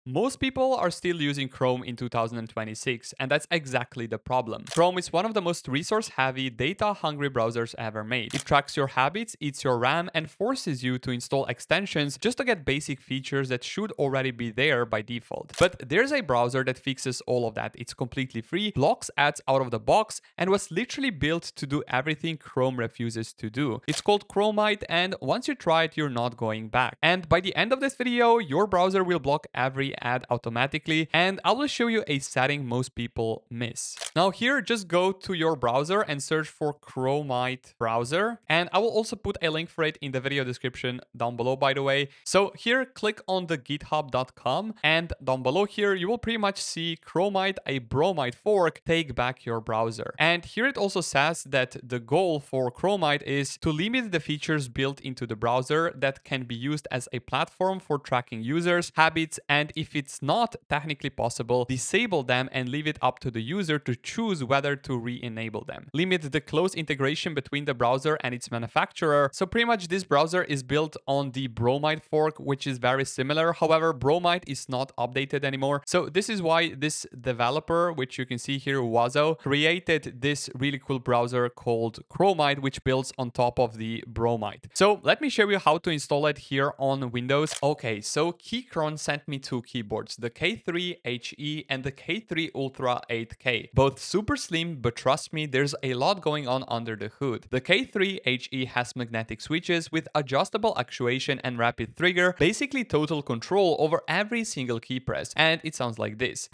Most people are still using Chrome in 2026, and that's exactly the problem. Chrome is one of the most resource-heavy, data-hungry browsers ever made. It tracks your habits, eats your RAM, and forces you to install extensions just to get basic features that should already be there by default. But there's a browser that fixes all of that. It's completely free, blocks ads out of the box, and was literally built to do everything Chrome refuses to do. It's called Chromite, and once you try it, you're not going back. And by the end of this video, your browser will block every ad automatically, and I will show you a setting most people miss. Now here, just go to your browser and search for Chromite browser, and I will also put a link for it in the video description down below, by the way. So here, click on the github.com, and down below here you will pretty much see Chromite, a bromite fork, take back your browser. And here it also says that the goal for Chromite is to limit the features built into the browser that can be used as a platform for tracking users, habits, and if it's not technically possible, disable them and leave it up to the user to choose whether to re-enable them. Limit the close integration between the browser and its manufacturer. So pretty much this browser is built on the bromite fork, which is very similar. However, bromite is not updated anymore. So this is why this developer, which you can see here, Wazo, created this really cool browser called Chromite, which builds on top of the bromite. So let me show you how to install it here on Windows. Okay, so Keychron sent me two keyboards, the K3 HE and the K3 Ultra 8K. Both super slim, but trust me, there's a lot going on under the hood. The K3 HE has magnetic switches with adjustable actuation and rapid trigger, basically total control over every single key press, and it sounds like this.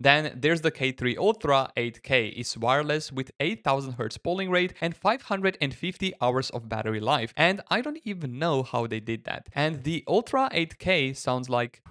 Then there's the K3 Ultra 8K. It's wireless with 8000 Hz polling rate and 550 hours of battery life. And I don't even know how they did that. And the Ultra 8K sounds like...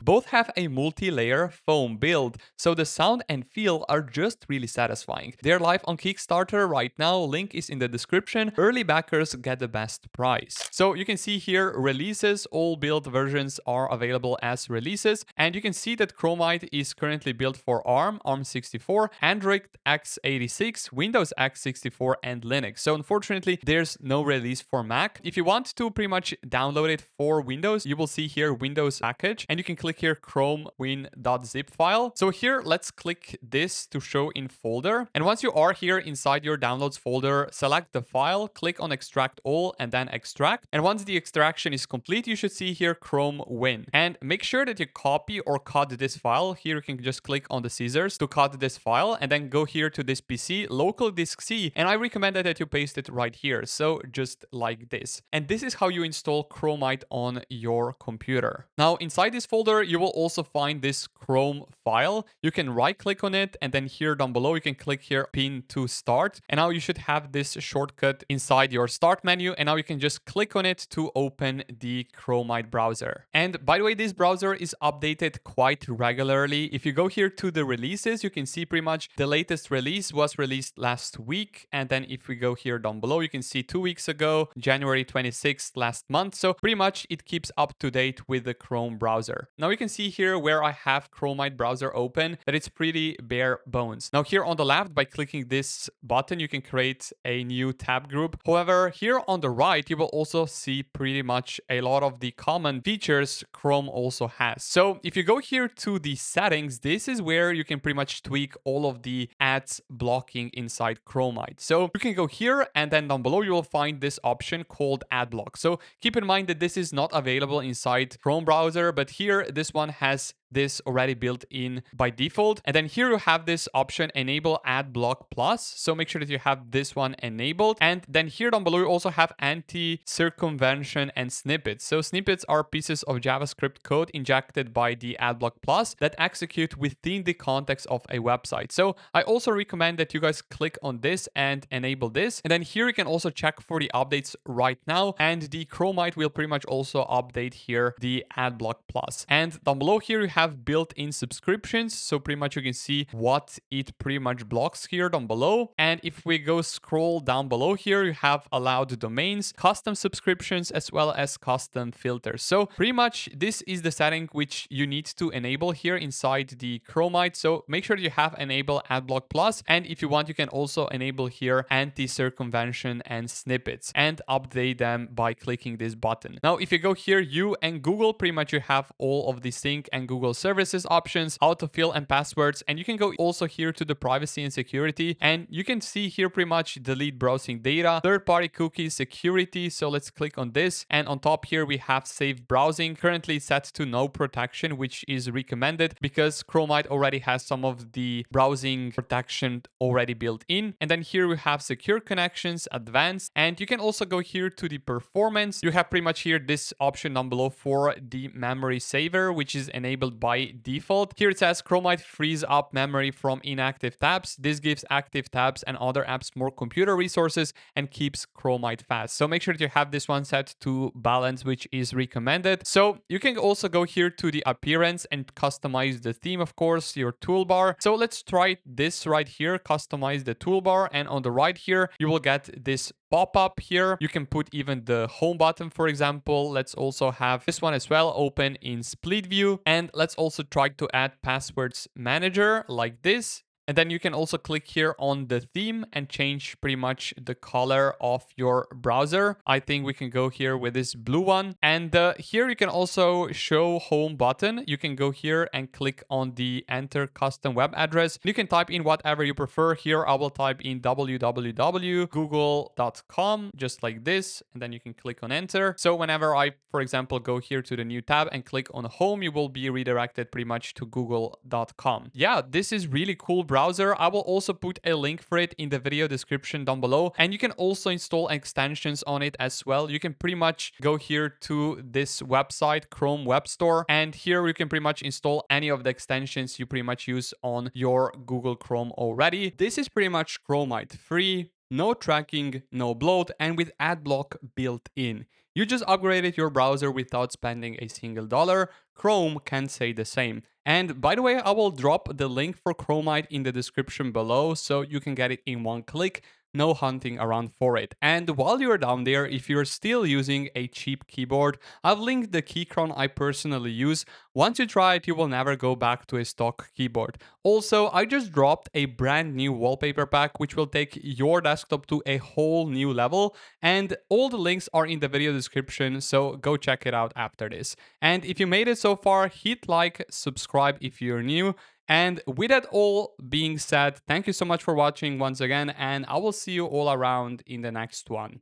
Both have a multi-layer foam build, so the sound and feel are just really satisfying. They're live on Kickstarter right now, link is in the description. Early backers get the best price. So you can see here releases, all build versions are available as releases, and you can see that Chromite is currently built for ARM, ARM64, Android x86, Windows x64, and Linux. So unfortunately, there's no release for Mac. If you want to pretty much download it for Windows, you will see here Windows package, and you can click here chromewin.zip file. So here, let's click this to show in folder. And once you are here inside your downloads folder, select the file, click on extract all, and then extract. And once the extraction is complete, you should see here Chrome Win. And make sure that you copy or cut this file. Here you can just click on the scissors to cut this file, and then go here to this PC, local disk C, and I recommend that you paste it right here. So just like this. And this is how you install Chromite on your computer. Now inside this folder, you will also find this Chrome file. You can right click on it, and then here down below you can click here pin to start, and now you should have this shortcut inside your start menu, and now you can just click on it to open the Chromite browser. And by the way, this browser is updated quite regularly. If you go here to the releases, you can see pretty much the latest release was released last week, and then if we go here down below, you can see 2 weeks ago, January 26th last month. So pretty much it keeps up to date with the Chrome browser. Now you can see here where I have Chromite browser open that it's pretty bare bones. Now here on the left, by clicking this button, you can create a new tab group. However, here on the right, you will also see pretty much a lot of the common features Chrome also has. So if you go here to the settings, this is where you can pretty much tweak all of the ads blocking inside Chromite. So you can go here, and then down below you will find this option called ad block. So keep in mind that this is not available inside Chrome browser, but here this one has this already built in by default. And then here you have this option, enable ad block plus. So make sure that you have this one enabled. And then here down below, you also have anti-circumvention and snippets. So snippets are pieces of JavaScript code injected by the ad block plus that execute within the context of a website. So I also recommend that you guys click on this and enable this. And then here you can also check for the updates right now. And the Chromite will pretty much also update here the ad block plus. And down below here, you have built-in subscriptions. So pretty much you can see what it pretty much blocks here down below. And if we go scroll down below here, you have allowed domains, custom subscriptions, as well as custom filters. So pretty much this is the setting which you need to enable here inside the Chromite. So make sure you have enable adblock plus. And if you want, you can also enable here anti-circumvention and snippets and update them by clicking this button. Now, if you go here, you and Google, pretty much you have all of the sync and Google services options, autofill and passwords. And you can go also here to the privacy and security. And you can see here pretty much delete browsing data, third-party cookies, security. So let's click on this. And on top here, we have save browsing, currently set to no protection, which is recommended because Chromite already has some of the browsing protection already built in. And then here we have secure connections, advanced, and you can also go here to the performance. You have pretty much here this option down below for the memory saver, which is enabled by default. Here it says Chromite frees up memory from inactive tabs. This gives active tabs and other apps more computer resources and keeps Chromite fast. So make sure that you have this one set to balance, which is recommended. So you can also go here to the appearance and customize the theme, of course, your toolbar. So let's try this right here, customize the toolbar. And on the right here, you will get this pop-up here. You can put even the home button, for example. Let's also have this one as well open in split view. And let's also try to add passwords manager like this. And then you can also click here on the theme and change pretty much the color of your browser. I think we can go here with this blue one. And here you can also show home button. You can go here and click on the enter custom web address. You can type in whatever you prefer. Here I will type in www.google.com, just like this. And then you can click on enter. So whenever I, for example, go here to the new tab and click on home, you will be redirected pretty much to google.com. Yeah, this is really cool browser. I will also put a link for it in the video description down below. And you can also install extensions on it as well. You can pretty much go here to this website, Chrome Web Store. And here you can pretty much install any of the extensions you pretty much use on your Google Chrome already. This is pretty much Chromite free, no tracking, no bloat, and with adblock built in. You just upgraded your browser without spending a single dollar. Chrome can say the same. And by the way, I will drop the link for Chromite in the description below so you can get it in one click. No hunting around for it. And while you're down there, if you're still using a cheap keyboard, I've linked the Keychron I personally use. Once you try it, you will never go back to a stock keyboard. Also, I just dropped a brand new wallpaper pack, which will take your desktop to a whole new level. And all the links are in the video description, so go check it out after this. And if you made it so far, hit like, subscribe if you're new. And with that all being said, thank you so much for watching once again, and I will see you all around in the next one.